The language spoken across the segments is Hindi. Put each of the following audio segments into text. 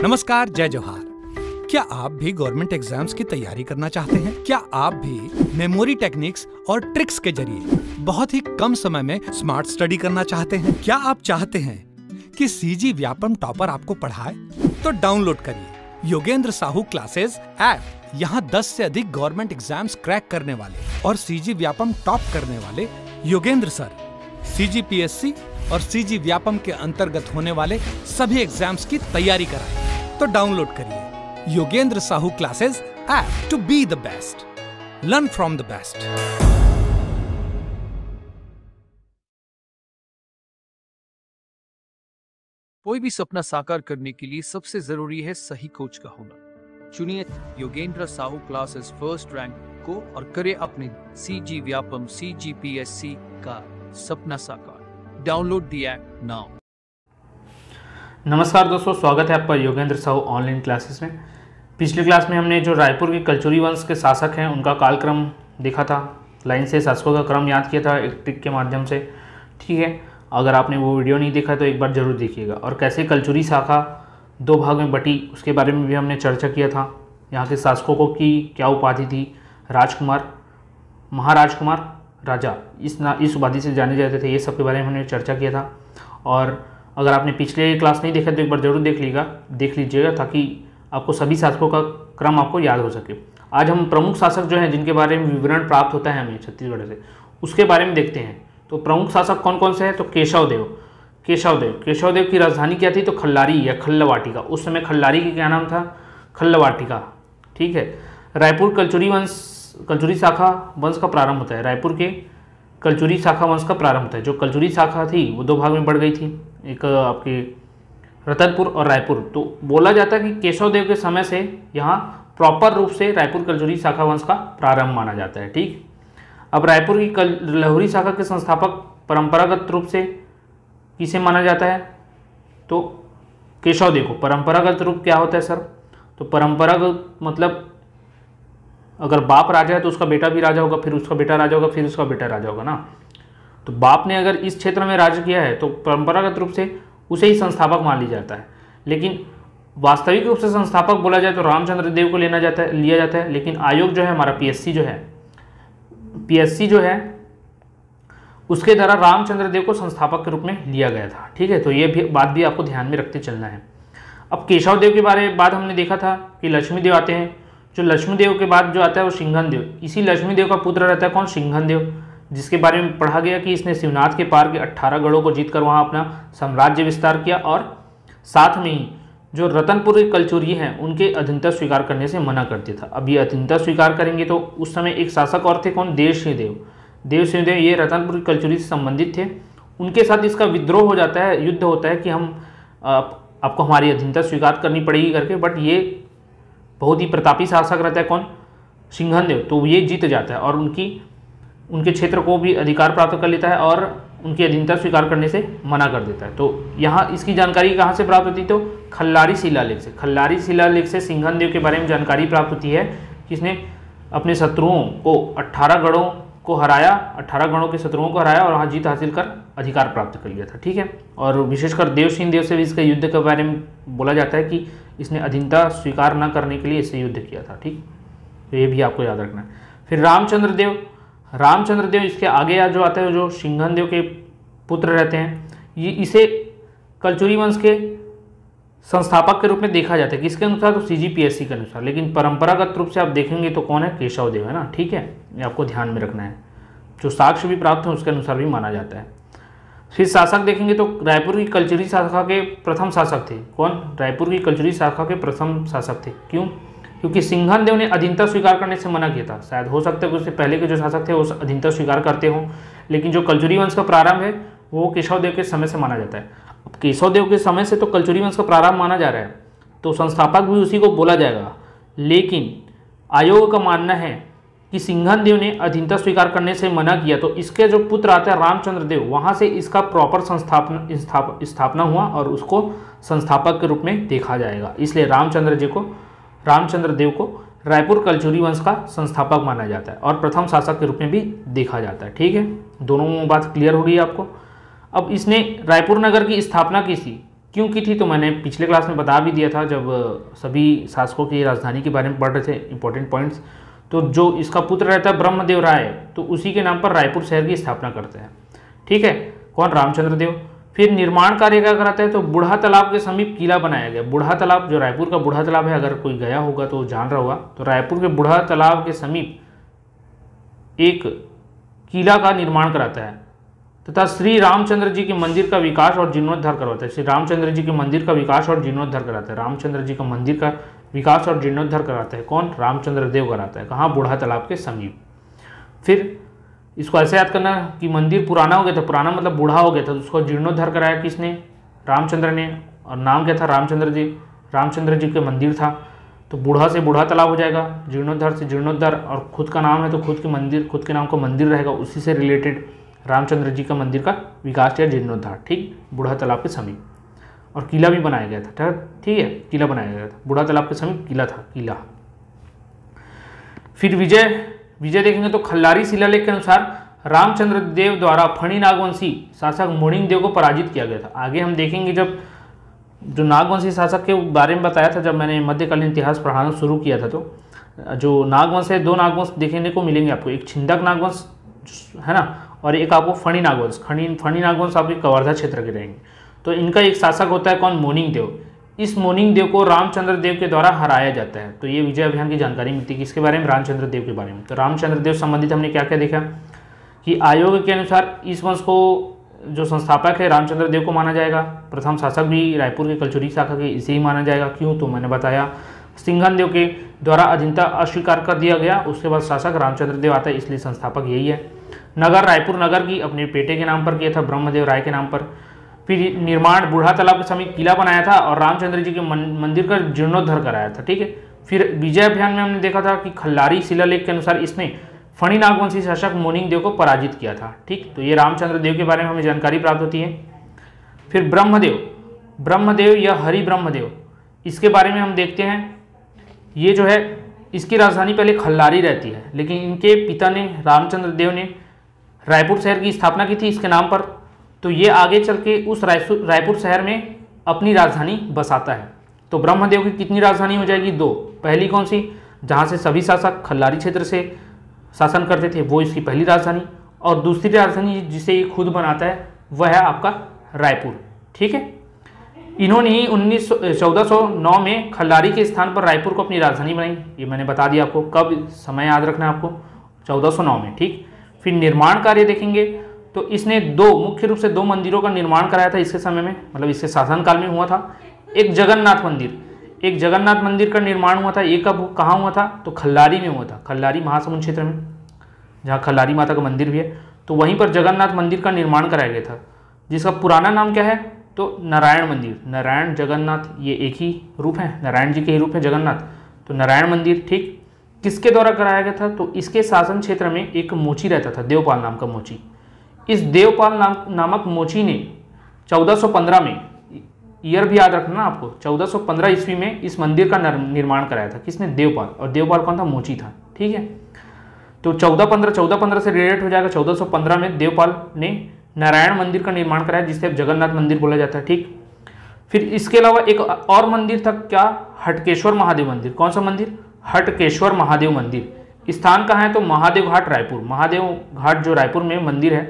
नमस्कार, जय जोहार। क्या आप भी गवर्नमेंट एग्जाम्स की तैयारी करना चाहते हैं? क्या आप भी मेमोरी टेक्निक्स और ट्रिक्स के जरिए बहुत ही कम समय में स्मार्ट स्टडी करना चाहते हैं? क्या आप चाहते हैं कि सीजी व्यापम टॉपर आपको पढ़ाए? तो डाउनलोड करिए योगेंद्र साहू क्लासेस ऐप। यहाँ 10 से अधिक गवर्नमेंट एग्जाम्स क्रैक करने वाले और सीजी व्यापम टॉप करने वाले योगेंद्र सर सीजीपीएससी और सीजी व्यापम के अंतर्गत होने वाले सभी एग्जाम्स की तैयारी कराएं। तो डाउनलोड करिए Yogendra Sahu classes app to be the best, learn from the best. कोई भी सपना साकार करने के लिए सबसे जरूरी है सही कोच का होना। चुनिए Yogendra Sahu classes first rank को और करे अपने सीजी व्यापम सीजीपीएससी का सपना साकार। Download the app now. नमस्कार दोस्तों, स्वागत है आपका योगेंद्र साहू ऑनलाइन क्लासेस में। पिछली क्लास में हमने जो रायपुर के कलचुरी वंश के शासक हैं उनका कालक्रम देखा था, लाइन से शासकों का क्रम याद किया था एक ट्रिक के माध्यम से। ठीक है, अगर आपने वो वीडियो नहीं देखा तो एक बार जरूर देखिएगा। और कैसे कलचुरी शाखा 2 भाग में बटी उसके बारे में भी हमने चर्चा किया था। यहाँ के शासकों की क्या उपाधि थी, राजकुमार, महाराजकुमार, राजा, इस उपाधि से जाने जाते थे, ये सब के बारे में हमने चर्चा किया था। और अगर आपने पिछले क्लास नहीं देखा तो एक बार जरूर देख लीजिएगा ताकि आपको सभी शासकों का क्रम आपको याद हो सके। आज हम प्रमुख शासक जो हैं जिनके बारे में विवरण प्राप्त होता है हमें छत्तीसगढ़ से, उसके बारे में देखते हैं। तो प्रमुख शासक कौन कौन से हैं? तो केशव देव की राजधानी क्या थी? तो खल्लारी या खल्लवाटिका। उस समय खल्लारी की क्या नाम था? खल्लवाटिका। ठीक है। रायपुर कलचुरी शाखा वंश का प्रारंभ होता है। रायपुर के कलचुरी शाखा वंश का प्रारंभ होता है। जो कलचुरी शाखा थी वो 2 भाग में बढ़ गई थी, एक आपके रतनपुर और रायपुर। तो बोला जाता है कि केशव देव के समय से यहाँ प्रॉपर रूप से रायपुर कलचुरी शाखा वंश का प्रारंभ माना जाता है। ठीक। अब रायपुर की लहुरी शाखा के संस्थापक परंपरागत रूप से किसे माना जाता है? तो केशव देव को। परंपरागत रूप क्या होता है सर? तो परंपरागत मतलब अगर बाप राजा है तो उसका बेटा भी राजा होगा, फिर उसका बेटा राजा होगा, फिर उसका बेटा राजा होगा ना। तो बाप ने अगर इस क्षेत्र में राज्य किया है तो परंपरागत रूप से उसे ही संस्थापक मान लिया जाता है। लेकिन वास्तविक रूप से संस्थापक बोला जाए तो रामचंद्र देव को लिया जाता है। लेकिन आयोग जो है हमारा पीएससी जो है उसके द्वारा रामचंद्र देव को संस्थापक के रूप में लिया गया था। ठीक है, तो ये बात भी आपको ध्यान में रखते चलना है। अब केशव देव के बाद हमने देखा था कि लक्ष्मी देव आते हैं। जो लक्ष्मी देव के बाद जो आता है वो सिंघन देव। इसी लक्ष्मी देव का पुत्र रहता है कौन? सिंघन देव, जिसके बारे में पढ़ा गया कि इसने शिवनाथ के पार के 18 गढ़ों को जीतकर वहाँ अपना साम्राज्य विस्तार किया और साथ में ही जो रतनपुर के कलचुरी हैं उनके अधीनता स्वीकार करने से मना कर दिया था। अब ये अधीनता स्वीकार करेंगे तो उस समय एक शासक और थे कौन? देवसिंह देव। ये रतनपुर की कलचुरी से संबंधित थे। उनके साथ इसका विद्रोह हो जाता है, युद्ध होता है कि हम आपको हमारी अधीनता स्वीकार करनी पड़ेगी करके। बट ये बहुत ही प्रतापी शासक रहता है कौन? सिंघन देव। तो ये जीत जाता है और उनके क्षेत्र को भी अधिकार प्राप्त कर लेता है और उनकी अधीनता स्वीकार करने से मना कर देता है। तो यहाँ इसकी जानकारी कहाँ से प्राप्त होती है? तो खल्लारी शिलालेख से सिंघन देव के बारे में जानकारी प्राप्त होती है कि इसने अपने शत्रुओं को 18 गढ़ों के शत्रुओं को हराया और वहाँ जीत हासिल कर अधिकार प्राप्त कर लिया था। ठीक है। और विशेषकर देवसिंह देव से भी इसके युद्ध के बारे में बोला जाता है कि इसने अधीनता स्वीकार न करने के लिए इससे युद्ध किया था। ठीक, तो ये भी आपको याद रखना है। फिर रामचंद्र देव इसके आगे जो आता है, जो सिंघन देव के पुत्र रहते हैं, ये इसे कलचुरी वंश के संस्थापक के रूप में देखा जाता है। किसके अनुसार? तो सीजीपीएससी के अनुसार। लेकिन परंपरागत रूप से आप देखेंगे तो कौन है? केशव देव है ना। ठीक है, ये आपको ध्यान में रखना है। जो साक्ष्य भी प्राप्त हैं उसके अनुसार भी माना जाता है। फिर शासक देखेंगे तो रायपुर की कलचुरी शाखा के प्रथम शासक थे कौन? रायपुर की कलचुरी शाखा के प्रथम शासक थे। क्यों? क्योंकि सिंघन देव ने अधीनता स्वीकार करने से मना किया था। शायद हो सकता है कि उससे पहले के जो शासक थे वो अधीनता स्वीकार करते हों, लेकिन जो कलचुरी वंश का प्रारंभ है वो केशव देव के समय से माना जाता है। अब केशव देव के समय से तो कलचुरी वंश का प्रारंभ माना जा रहा है, तो संस्थापक भी उसी को बोला जाएगा। लेकिन आयोग का मानना है कि सिंघन देव ने अधीनता स्वीकार करने से मना किया, तो इसके जो पुत्र आते हैं रामचंद्र देव, वहाँ से इसका प्रॉपर स्थापना हुआ और उसको संस्थापक के रूप में देखा जाएगा। इसलिए रामचंद्र देव को रायपुर कलचुरी वंश का संस्थापक माना जाता है और प्रथम शासक के रूप में भी देखा जाता है। ठीक है, दोनों बात क्लियर हो गई आपको। अब इसने रायपुर नगर की स्थापना की थी क्यों की थी तो मैंने पिछले क्लास में बता भी दिया था, जब सभी शासकों की राजधानी के बारे में पढ़ रहे थे, इंपॉर्टेंट पॉइंट्स। तो जो इसका पुत्र रहता है ब्रह्मदेव राय, तो उसी के नाम पर रायपुर शहर की स्थापना करते हैं। ठीक है, कौन? रामचंद्र देव। फिर निर्माण कार्य क्या कराते हैं? तो बूढ़ा तालाब के समीप किला बनाया गया। बूढ़ा तालाब, जो रायपुर का बूढ़ा तालाब है, अगर कोई गया होगा तो जान रहा होगा, तो रायपुर के बूढ़ा तालाब के समीप एक किला का निर्माण कराता है तथा श्री रामचंद्र जी के मंदिर का विकास और जीर्णोद्धार करवाता है। श्री रामचंद्र जी के मंदिर का विकास और जीर्णोद्धार कराता है। रामचंद्र जी का मंदिर का विकास और जीर्णोद्धार कराता है कौन? रामचंद्र देव कराता है। कहाँ? बूढ़ा तालाब के समीप। फिर इसको ऐसे याद करना कि मंदिर पुराना हो गया था, पुराना मतलब बूढ़ा हो गया था, तो उसको जीर्णोद्धार कराया किसने? रामचंद्र ने। और नाम क्या था? रामचंद्र जी। रामचंद्र जी के मंदिर था, तो बूढ़ा से बूढ़ा तालाब हो जाएगा, जीर्णोद्धार से जीर्णोद्धार, और खुद का नाम है तो खुद के मंदिर, खुद के नाम का मंदिर रहेगा, उसी से रिलेटेड रामचंद्र जी का मंदिर का विकास या जीर्णोद्धार। ठीक, बूढ़ा तालाब के समीप। और किला भी बनाया गया था। ठीक है, किला बनाया गया था, बूढ़ा तालाब के समीप किला था, किला। फिर विजय देखेंगे तो खल्लारी शिलालेख के अनुसार रामचंद्र देव द्वारा फणी नागवंशी शासक मोहिनी देव को पराजित किया गया था। आगे हम देखेंगे, जब जो नागवंशी शासक के बारे में बताया था, जब मैंने मध्यकालीन इतिहास पढ़ाना शुरू किया था, तो जो नागवंश है, दो नागवंश देखने को मिलेंगे आपको। एक छिंदक नागवंश है ना, और एक आपको फणी नागवंश। फणी नागवंश आपके कवर्धा क्षेत्र के रहेंगे। तो इनका एक शासक होता है कौन? मोहिनी देव। इस मोहिनी देव को रामचंद्र देव के द्वारा हराया जाता है। तो ये विजय अभियान की जानकारी मिलती है किसके बारे में? रामचंद्र देव के बारे में। तो रामचंद्र देव संबंधित हमने क्या क्या देखा कि आयोग के अनुसार इस वंश को जो संस्थापक है रामचंद्र देव को माना जाएगा। प्रथम शासक भी रायपुर के कलचुरी शाखा के इसे ही माना जाएगा। क्यों? तो मैंने बताया, सिंघन देव के द्वारा अधीनता अस्वीकार कर दिया गया, उसके बाद शासक रामचंद्र देव आता है, इसलिए संस्थापक यही है। नगर, रायपुर नगर की अपने बेटे के नाम पर किया था, ब्रह्मदेव राय के नाम पर। फिर निर्माण, बूढ़ा तालाब के समीप किला बनाया था और रामचंद्र जी के मंदिर का जीर्णोद्धार कराया था। ठीक है, फिर विजय अभियान में हमने देखा था कि खल्लारी शिलालेख के अनुसार इसने फणी नागवंशी शासक मोहिनी देव को पराजित किया था। ठीक, तो ये रामचंद्र देव के बारे में हमें जानकारी प्राप्त होती है। फिर ब्रह्मदेव या हरि ब्रह्मदेव, इसके बारे में हम देखते हैं। ये जो है, इसकी राजधानी पहले खल्लारी रहती है, लेकिन इनके पिता ने, रामचंद्र देव ने, रायपुर शहर की स्थापना की थी इसके नाम पर। तो ये आगे चल के उस रायपुर शहर में अपनी राजधानी बसाता है। तो ब्रह्मदेव की कितनी राजधानी हो जाएगी? 2। पहली कौन सी? जहाँ से सभी शासक खल्लारी क्षेत्र से शासन करते थे, वो इसकी पहली राजधानी। और दूसरी राजधानी जिसे ये खुद बनाता है, वह है आपका रायपुर। ठीक है, इन्होंने ही 1409 में खल्लारी के स्थान पर रायपुर को अपनी राजधानी बनाई। ये मैंने बता दिया आपको, कब समय याद रखना है आपको, 1409 में। ठीक, फिर निर्माण कार्य देखेंगे तो इसने मुख्य रूप से 2 मंदिरों का निर्माण कराया था इसके समय में, मतलब इसके शासनकाल में हुआ था। एक जगन्नाथ मंदिर का निर्माण हुआ था। ये कब, कहाँ हुआ था? तो खल्लारी में हुआ था, खल्लारी महासमुंद क्षेत्र में, जहाँ खल्लारी माता का मंदिर भी है। तो वहीं पर जगन्नाथ मंदिर का निर्माण कराया गया था, जिसका पुराना नाम क्या है? तो नारायण मंदिर। नारायण, जगन्नाथ, ये एक ही रूप है, नारायण जी के ही रूप है जगन्नाथ, तो नारायण मंदिर। ठीक, किसके द्वारा कराया गया था? तो इसके शासन क्षेत्र में एक मोची रहता था, देवपाल नाम का मोची। इस देवपाल नामक मोची ने 1415 में, ईयर भी याद रखना ना आपको, 1415 ईस्वी में इस मंदिर का निर्माण कराया था। किसने? देवपाल। और देवपाल कौन था? मोची था। ठीक है, तो 1415 से रिलेट हो जाएगा। 1415 में देवपाल ने नारायण मंदिर का निर्माण कराया, जिसे अब जगन्नाथ मंदिर बोला जाता है। ठीक, फिर इसके अलावा एक और मंदिर था, क्या? हटकेश्वर महादेव मंदिर। कौन सा मंदिर? हटकेश्वर महादेव मंदिर। स्थान कहाँ है? तो महादेव घाट, रायपुर। महादेव घाट जो रायपुर में मंदिर है,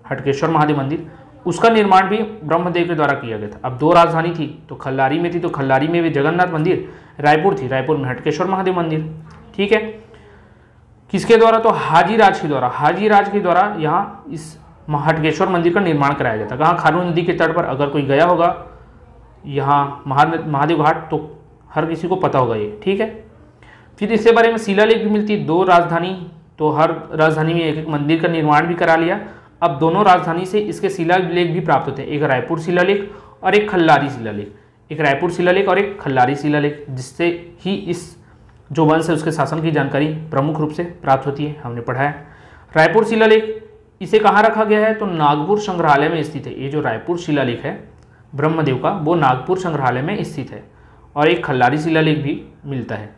हटकेश्वर महादेव मंदिर, उसका निर्माण भी ब्रह्मदेव के द्वारा किया गया था। अब 2 राजधानी थी, तो खल्लारी में थी, तो खल्लारी में भी जगन्नाथ मंदिर, रायपुर थी, रायपुर में हटकेश्वर महादेव मंदिर। ठीक है, किसके द्वारा? तो हाजी राज के द्वारा यहाँ इस हटकेश्वर मंदिर का निर्माण कराया गया था। कहाँ? खारून नदी के तट पर। अगर कोई गया होगा यहाँ महादेव घाट, तो हर किसी को पता होगा ये। ठीक है, फिर इसके बारे में शिलालेख भी मिलती है। 2 राजधानी, तो हर राजधानी में एक एक मंदिर का निर्माण भी करा लिया। अब दोनों राजधानी से इसके शिलालेख भी प्राप्त होते हैं, एक रायपुर शिलालेख और एक खल्लारी शिलालेख। एक रायपुर शिलालेख और एक खल्लारी शिलालेख, जिससे ही इस जो वंश है उसके शासन की जानकारी प्रमुख रूप से प्राप्त होती है, हमने पढ़ा है। रायपुर शिलालेख, इसे कहाँ रखा गया है? तो नागपुर संग्रहालय में स्थित है। ये जो रायपुर शिलालेख है ब्रह्मदेव का, वो नागपुर संग्रहालय में स्थित है। और एक खल्लारी शिलालेख भी मिलता है।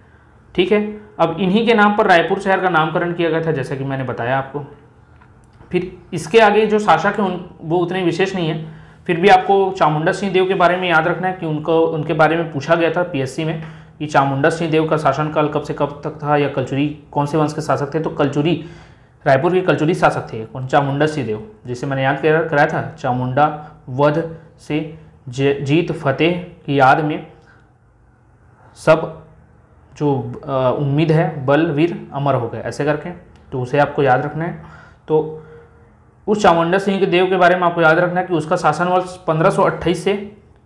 ठीक है, अब इन्हीं के नाम पर रायपुर शहर का नामकरण किया गया था, जैसा कि मैंने बताया आपको। फिर इसके आगे जो शासक है वो उतने विशेष नहीं है। फिर भी आपको चामुंडा सिंह देव के बारे में याद रखना है कि उनके बारे में पूछा गया था पीएससी में कि चामुंडा सिंह देव का शासनकाल कब से कब तक था, या कलचुरी कौन से वंश के शासक थे। तो कलचुरी, रायपुर के कलचुरी शासक थे कौन? चामुंडा सिंह देव, जिसे मैंने याद कराया था। चामुंडा वध से जीत फतेह की याद में सब जो उम्मीद है बल वीर अमर हो गए, ऐसे करके, तो उसे आपको याद रखना है। तो उस चामुंडा सिंह के देव के बारे में आपको याद रखना है कि उसका शासन वर्ष 1528 से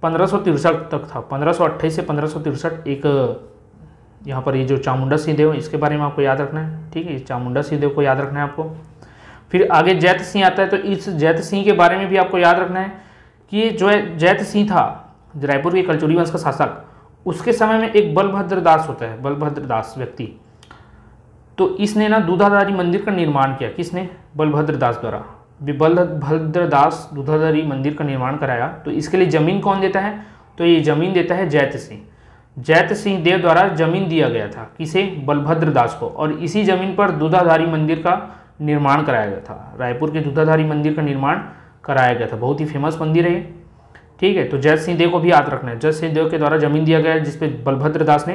1563 तक था। 1528 से 1563 एक यहाँ पर ये जो चामुंडा सिंह देव, इसके बारे में आपको याद रखना है, ठीक है। चामुंडा सिंह देव को याद रखना है आपको। फिर आगे जैत सिंह आता है, तो इस जैत सिंह के बारे में भी आपको याद रखना है कि जो है जैत सिंह था रायपुर के कलचुरी वंश का शासक, उसके समय में एक बलभद्र दास होता है, बलभद्र दास व्यक्ति, तो इसने ना दूधाधारी मंदिर का निर्माण किया। किसने? बलभद्र दास द्वारा। बलभद्र दास दूधाधारी मंदिर का निर्माण कराया। तो इसके लिए जमीन कौन देता है? तो ये जमीन देता है जैत सिंह। जैत सिंह देव द्वारा जमीन दिया गया था, किसे? बलभद्र दास को। और इसी जमीन पर दूधाधारी मंदिर का निर्माण कराया गया था। रायपुर के दूधाधारी मंदिर का निर्माण कराया गया था, बहुत ही फेमस मंदिर है ये, ठीक है। तो जैत सिंह देव को भी याद रखना है। जैत सिंह देव के द्वारा जमीन दिया गया है जिसपे बलभद्र दास ने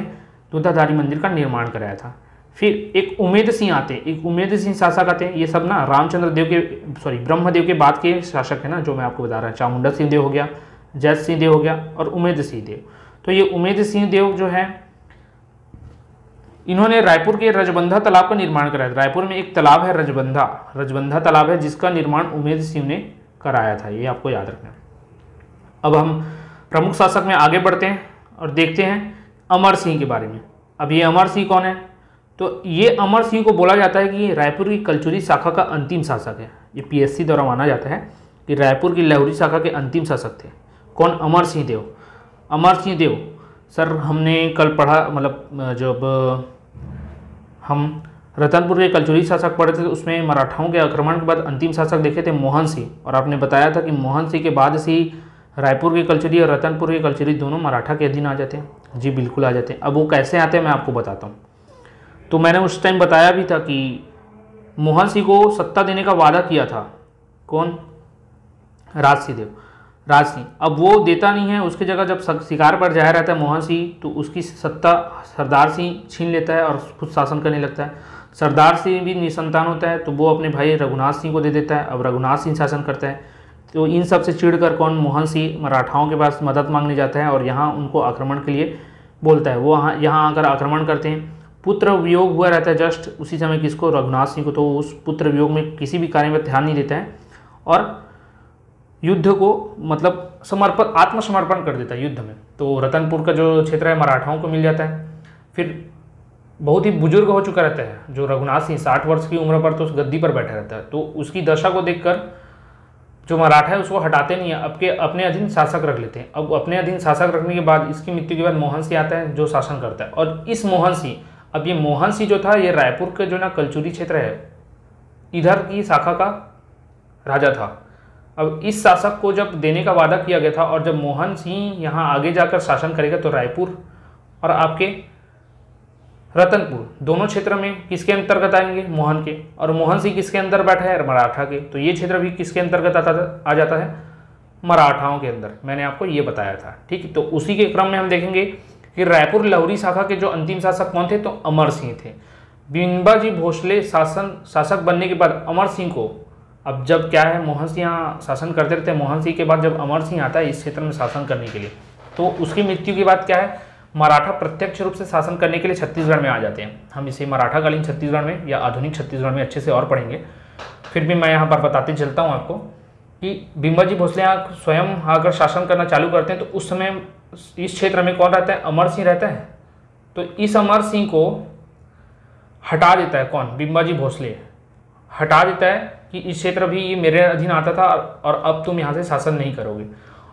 दूधाधारी मंदिर का निर्माण कराया था। फिर एक उमेद सिंह आते हैं, एक उमेद सिंह शासक आते हैं। ये सब ना रामचंद्र देव के ब्रह्मदेव के बाद के शासक है ना, जो मैं आपको बता रहा हूँ। चामुंडा सिंह देव हो गया, जैत सिंह देव हो गया और उमेद सिंह देव। तो ये उमेद सिंह देव जो है, इन्होंने रायपुर के रजबंधा तालाब का निर्माण कराया था। रायपुर में एक तालाब है रजबंधा तालाब है, जिसका निर्माण उमेद सिंह ने कराया था, ये आपको याद रखना है। अब हम प्रमुख शासक में आगे बढ़ते हैं और देखते हैं अमर सिंह के बारे में। अब ये अमर सिंह कौन है? तो ये अमर सिंह को बोला जाता है कि रायपुर की कलचुरी शाखा का अंतिम शासक है। ये पीएससी द्वारा माना जाता है कि रायपुर की लहुरी शाखा के अंतिम शासक थे। कौन? अमर सिंह देव। अमर सिंह देव सर हमने कल पढ़ा, मतलब जब हम रतनपुर के कलचुरी शासक पढ़े थे तो उसमें मराठाओं के आक्रमण के बाद अंतिम शासक देखे थे मोहन सिंह, और आपने बताया था कि मोहन सिंह के बाद से ही रायपुर के कलचुरी और रतनपुर के कलचुरी दोनों मराठा के अधीन आ जाते हैं। जी बिल्कुल आ जाते हैं। अब वो कैसे आते हैं मैं आपको बताता हूँ। तो मैंने उस टाइम बताया भी था कि मोहन सिंह को सत्ता देने का वादा किया था। कौन? राज सिंह देव। राज सिंह अब वो देता नहीं है, उसकी जगह जब शिकार पर जाया रहता है मोहन सिंह, तो उसकी सत्ता सरदार सिंह छीन लेता है और खुद शासन करने लगता है। सरदार सिंह भी निसंतान होता है, तो वो अपने भाई रघुनाथ सिंह को दे देता है। अब रघुनाथ सिंह शासन करता है। तो इन सब से चिढ़कर कौन? मोहन सिंह मराठाओं के पास मदद मांगने जाता है और यहाँ उनको आक्रमण के लिए बोलता है। वो यहाँ आकर आक्रमण करते हैं। पुत्र वियोग हुआ रहता है जस्ट उसी समय, किसको? रघुनाथ सिंह को। तो उस पुत्र वियोग में किसी भी कार्य में ध्यान नहीं देता है और युद्ध को मतलब आत्मसमर्पण कर देता है युद्ध में। तो रतनपुर का जो क्षेत्र है मराठाओं को मिल जाता है। फिर बहुत ही बुजुर्ग हो चुका रहता है जो रघुनाथ सिंह, 60 वर्ष की उम्र पर तो उस गद्दी पर बैठा रहता है। तो उसकी दशा को देखकर जो मराठा है उसको हटाते नहीं है, अपने अधीन शासक रख लेते हैं। अब अपने अधीन शासक रखने के बाद इसकी मृत्यु के बाद मोहन सिंह आता है जो शासन करता है। और इस मोहन सिंह, अब ये मोहन सिंह जो था ये रायपुर के जो ना कलचुरी क्षेत्र है इधर की शाखा का राजा था। अब इस शासक को जब देने का वादा किया गया था और जब मोहन सिंह यहाँ आगे जाकर शासन करेगा तो रायपुर और आपके रतनपुर दोनों क्षेत्र में किसके अंतर्गत आएंगे? मोहन के। और मोहन सिंह किसके अंदर बैठा है? मराठा के। तो ये क्षेत्र भी किसके अंतर्गत आ जाता है? मराठाओं के अंदर। मैंने आपको ये बताया था, ठीक है। तो उसी के क्रम में हम देखेंगे कि रायपुर लहुरी शाखा के जो अंतिम शासक कौन थे? तो अमर सिंह थे। बिम्बाजी भोसले शासक बनने के बाद अमर सिंह को, अब जब क्या है मोहन सिंह यहाँ शासन करते रहते हैं, मोहन सिंह के बाद जब अमर सिंह आता है इस क्षेत्र में शासन करने के लिए, तो उसकी मृत्यु के बाद क्या है मराठा प्रत्यक्ष रूप से शासन करने के लिए छत्तीसगढ़ में आ जाते हैं। हम इसे मराठाकालीन छत्तीसगढ़ में या आधुनिक छत्तीसगढ़ में अच्छे से और पढ़ेंगे। फिर भी मैं यहाँ पर बताते चलता हूँ आपको कि बिम्बाजी भोसले यहाँ स्वयं आकर शासन करना चालू करते हैं। तो उस समय इस क्षेत्र में कौन रहता है? अमर सिंह रहता है। तो इस अमर सिंह को हटा देता है कौन? बिम्बाजी भोसले हटा देता है कि इस क्षेत्र भी ये मेरे अधीन आता था और अब तुम यहाँ से शासन नहीं करोगे।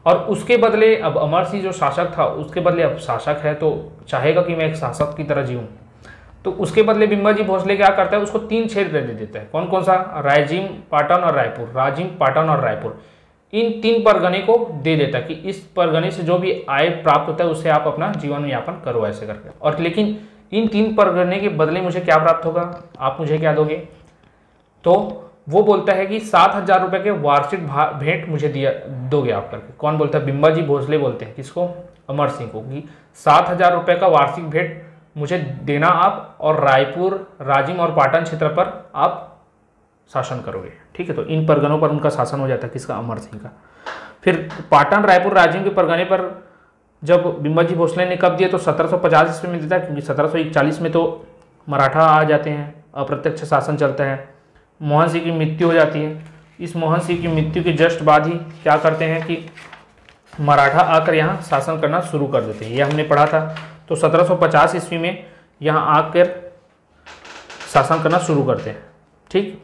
और उसके बदले अब अमर सिंह जो शासक था उसके बदले अब शासक है तो चाहेगा कि मैं एक शासक की तरह जीऊँ। तो उसके बदले बिम्बाजी भोसले क्या करता है? उसको 3 क्षेत्र दे देता है। कौन कौन सा? रायजीम, पाटन और रायपुर। राजिम, पाटन और रायपुर, इन 3 परगने को दे देता है कि इस परगने से जो भी आय प्राप्त होता है उससे आप अपना जीवन यापन करो, ऐसे करके। और लेकिन इन 3 परगने के बदले मुझे क्या प्राप्त होगा? आप मुझे क्या दोगे? तो वो बोलता है कि 7,000 रुपये के वार्षिक भेंट मुझे दोगे आप करके। कौन बोलता है? बिम्बाजी भोसले बोलते हैं। किसको? अमर सिंह को, कि 7,000 रुपये का वार्षिक भेंट मुझे देना आप, और रायपुर, राजिम और पाटन क्षेत्र पर आप शासन करोगे। ठीक है, तो इन परगनों पर उनका शासन हो जाता है। किसका? अमर सिंह का। फिर पाटन, रायपुर, राजिम के परगने पर जब बिम्बाजी भोसले ने कब दिया, तो 1750 ईस्वी में देता है, क्योंकि 1741 में तो मराठा आ जाते हैं, अप्रत्यक्ष शासन चलता है, मोहन सिंह की मृत्यु हो जाती है। इस मोहन सिंह की मृत्यु के जस्ट बाद ही क्या करते हैं कि मराठा आकर यहाँ शासन करना शुरू कर देते हैं। यह हमने पढ़ा था। तो 1750 ईस्वी में यहाँ आकर शासन करना शुरू करते हैं। ठीक,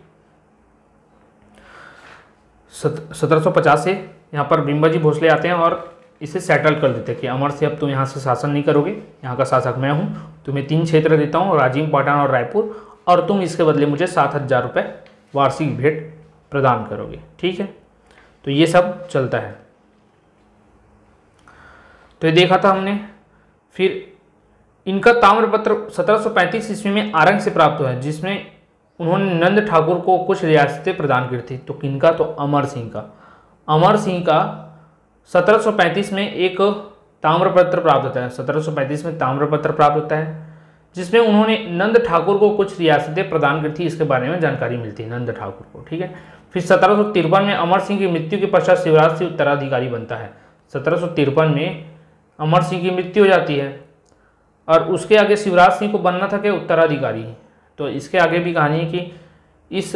1750 से यहाँ पर बिम्बाजी भोसले आते हैं और इसे सेटल कर देते हैं कि अमर सिंह अब तुम यहाँ से शासन नहीं करोगे, यहाँ का शासक मैं हूँ, तुम्हें 3 क्षेत्र देता हूँ, राजिम, पाटन और रायपुर, और तुम इसके बदले मुझे 7,000 रुपये वार्षिक भेंट प्रदान करोगे। ठीक है, तो ये सब चलता है। तो ये देखा था हमने। फिर इनका ताम्रपत्र 1735 ईस्वी में आरंग से प्राप्त हुआ है, जिसमें उन्होंने नंद ठाकुर को कुछ रियासतें प्रदान की थी। तो किनका? तो अमर सिंह का। अमर सिंह का 1735 में एक ताम्रपत्र प्राप्त होता है। 1735 में ताम्रपत्र प्राप्त होता है, जिसमें उन्होंने नंद ठाकुर को कुछ रियासतें प्रदान की थी। इसके बारे में जानकारी मिलती है नंद ठाकुर को। ठीक है, फिर 1753 में अमर सिंह की मृत्यु के पश्चात शिवराज सिंह उत्तराधिकारी बनता है। 1753 में अमर सिंह की मृत्यु हो जाती है, और उसके आगे शिवराज सिंह को बनना था कि उत्तराधिकारी। तो इसके आगे भी कहानी है कि इस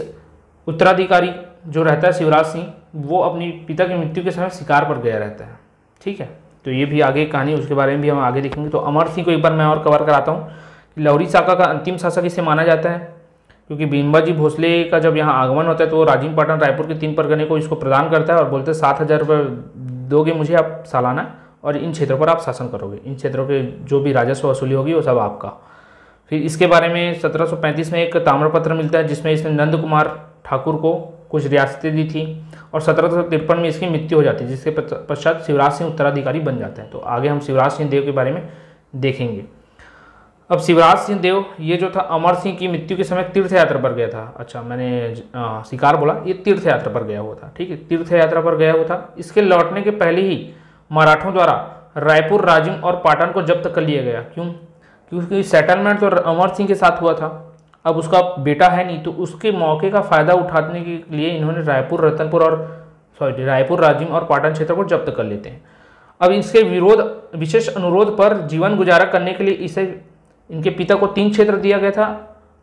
उत्तराधिकारी जो रहता है शिवराज सिंह, वो अपनी पिता की मृत्यु के समय शिकार पर गया रहता है। ठीक है, तो ये भी आगे कहानी, उसके बारे में भी हम आगे देखेंगे। तो अमर सिंह को एक बार मैं और कवर कराता हूँ। लाहौरी शाखा का अंतिम शासक इसे माना जाता है, क्योंकि बिम्बाजी भोसले का जब यहाँ आगमन होता है तो राजिम, पाटन, रायपुर के 3 परगने को इसको प्रदान करता है और बोलते हैं 7,000 रुपये दोगे मुझे आप सालाना, और इन क्षेत्रों पर आप शासन करोगे। इन क्षेत्रों के जो भी राजस्व वसूली होगी वो सब आपका। फिर इसके बारे में 1735 में एक ताम्रपत्र मिलता है, जिसमें इसने नंद कुमार ठाकुर को कुछ रियासतें दी थी, और 1753 में इसकी मृत्यु हो जाती है, जिसके पश्चात शिवराज सिंह उत्तराधिकारी बन जाते हैं। तो आगे हम शिवराज सिंह देव के बारे में देखेंगे। अब शिवराज सिंह देव ये जो था, अमर सिंह की मृत्यु के समय तीर्थ यात्रा पर गया था। अच्छा, मैंने शिकार बोला, ये तीर्थ यात्रा पर गया हुआ था। ठीक है, तीर्थ यात्रा पर गया हुआ था। इसके लौटने के पहले ही मराठों द्वारा रायपुर, राजिम और पाटन को जब्त कर लिया गया। क्यों? क्योंकि सेटलमेंट तो अमर सिंह के साथ हुआ था, अब उसका बेटा है नहीं, तो उसके मौके का फ़ायदा उठाने के लिए इन्होंने रायपुर, रतनपुर और रायपुर, राजिम और पाटन क्षेत्र को जब्त कर लेते हैं। अब इसके विशेष अनुरोध पर जीवन गुजारा करने के लिए इसे इनके पिता को 3 क्षेत्र दिया गया था।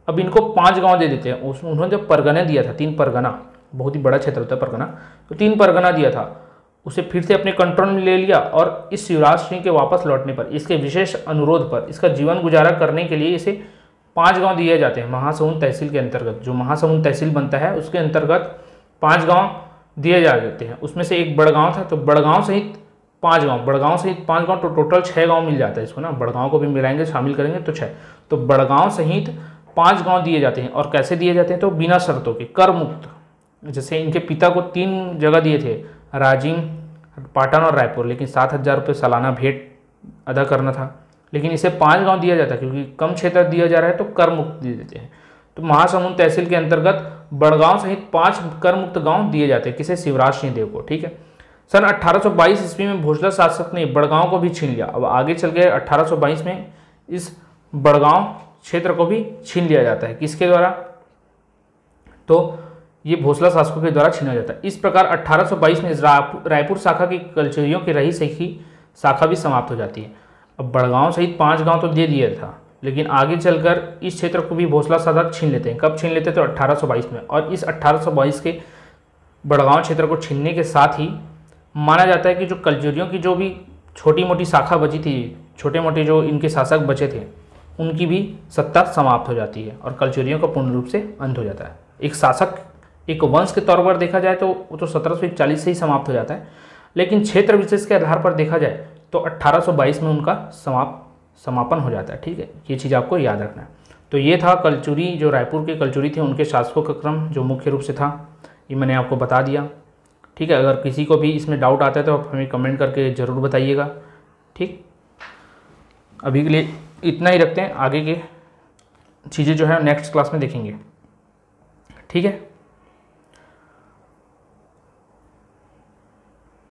अब इनको 5 गांव दे देते हैं। उसमें उन्होंने जो परगना दिया था, 3 परगना, बहुत ही बड़ा क्षेत्र होता है परगना, तो 3 परगना दिया था, उसे फिर से अपने कंट्रोल में ले लिया। और इस शिवराज सिंह के वापस लौटने पर, इसके विशेष अनुरोध पर, इसका जीवन गुजारा करने के लिए इसे 5 गांव दिए जाते हैं। महासमुंद तहसील के अंतर्गत, जो महासमुंद तहसील बनता है उसके अंतर्गत 5 गांव दिए जा देते हैं। उसमें से एक बड़गांव था, तो बड़गांव सहित 5 गांव, बड़गांव सहित 5 गांव, तो टोटल 6 गांव मिल जाता है इसको ना। बड़गांव को भी मिलाएंगे, शामिल करेंगे तो 6, तो बड़गांव सहित 5 गांव दिए जाते हैं। और कैसे दिए जाते हैं? तो बिना शर्तों के, कर मुक्त। जैसे इनके पिता को 3 जगह दिए थे, राजिम, पाटन और रायपुर, लेकिन 7,000 रुपये सालाना भेंट अदा करना था। लेकिन इसे 5 गांव दिया जाता है, क्योंकि कम क्षेत्र दिया जा रहा है तो कर मुक्त दे देते हैं। तो महासमुंद तहसील के अंतर्गत बड़गांव सहित 5 कर मुक्त गांव दिए जाते हैं। किसे? शिवराज सिंह देव को। ठीक है, सन 1822 ईस्वी में भोसला शासक ने बड़गांव को भी छीन लिया। अब आगे चल के 1822 में इस बड़गांव क्षेत्र को भी छीन लिया जाता है। किसके द्वारा? तो ये भोसला शासकों के द्वारा छीना जाता है। इस प्रकार 1822 में रायपुर शाखा की कलचरियों की रही सही शाखा भी समाप्त हो जाती है। अब बड़गांव सहित 5 गांव तो दे दिया था, लेकिन आगे चलकर इस क्षेत्र को भी भोसला शासक छीन लेते हैं। कब छीन लेते हैं? तो 1822 में। और इस 1822 के बड़गांव क्षेत्र को छीनने के साथ ही माना जाता है कि जो कलचुरियों की जो भी छोटी मोटी शाखा बची थी, छोटे मोटे जो इनके शासक बचे थे, उनकी भी सत्ता समाप्त हो जाती है और कलचुरियों का पूर्ण रूप से अंत हो जाता है। एक शासक, एक वंश के तौर पर देखा जाए तो वो तो 1741 से ही समाप्त हो जाता है, लेकिन क्षेत्र विशेष के आधार पर देखा जाए तो 1822 में उनका समापन हो जाता है। ठीक है, ये चीज़ आपको याद रखना है। तो ये था कलचुरी, जो रायपुर के कलचुरी थे उनके शासकों का क्रम जो मुख्य रूप से था, ये मैंने आपको बता दिया। ठीक है, अगर किसी को भी इसमें डाउट आता है तो आप हमें कमेंट करके ज़रूर बताइएगा। ठीक, अभी के लिए इतना ही रखते हैं, आगे के चीज़ें जो है नेक्स्ट क्लास में देखेंगे। ठीक है।